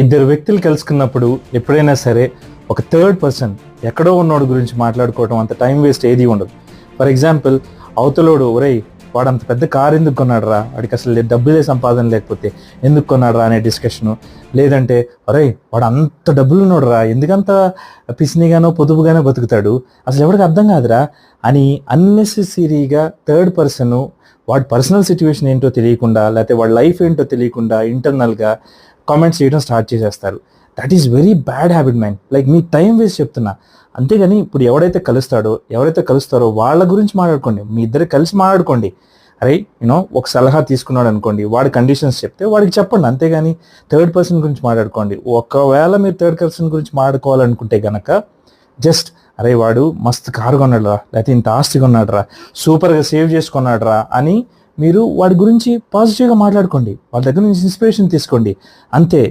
ఇద్దరు వ్యక్తులు కలుసుకున్నప్పుడు ఎప్పుడైనా సరే ఒక థర్డ్ పర్సన్ ఎక్కడో ఉన్నోడు గురించి మాట్లాడుకోవడం అంత టైం వేస్ట్ ఏది ఉండదు. ఫర్ ఎగ్జాంపుల్, అవతలోడు ఒరేయ్ వాడు అంత పెద్ద కారు ఎందుకు కొన్నాడు రా, వాడికి అసలు డబ్బులే సంపాదన లేకపోతే ఎందుకు కొన్నాడు రా అనే డిస్కషను, లేదంటే ఒరేయ్ వాడు అంత డబ్బులు ఉన్నాడు రా ఎందుకంత పిసినిగానో పొదుపుగానో బతుకుతాడు, అసలు ఎవరికి అర్థం కాదురా అని అన్నెసెసరీగా థర్డ్ పర్సన్ వాడి పర్సనల్ సిచ్యువేషన్ ఏంటో తెలియకుండా, లేకపోతే వాడి లైఫ్ ఏంటో తెలియకుండా ఇంటర్నల్గా కామెంట్స్ చేయడం స్టార్ట్ చేసేస్తారు. That is very bad habit man. Like me time waste చెప్తున్నా. అంతేగాని ఇప్పుడు ఎవరైతే కలుస్తారో వాళ్ళ గురించి మాట్లాడుకోండి, మీ ఇద్దరు కలిసి మాట్లాడుకోండి. అరే ఒక సలహా తీసుకున్నాడు అనుకోండి, వాడి కండిషన్స్ చెప్తే వాడికి చెప్పండి, అంతేగాని థర్డ్ పర్సన్ గురించి మాట్లాడుకోండి. ఒకవేళ మీరు థర్డ్ పర్సన్ గురించి మాట్లాడుకోవాలనుకుంటే కనుక జస్ట్ అరే వాడు మస్తు కారు కొన్నాడు రా, లేకపోతే ఇంత ఆస్తి కొన్నాడు రా, సూపర్గా సేవ్ చేసుకున్నాడు రా అని మీరు వాడి గురించి పాజిటివ్గా మాట్లాడుకోండి, వాళ్ళ దగ్గర నుంచి ఇన్స్పిరేషన్ తీసుకోండి, అంతే.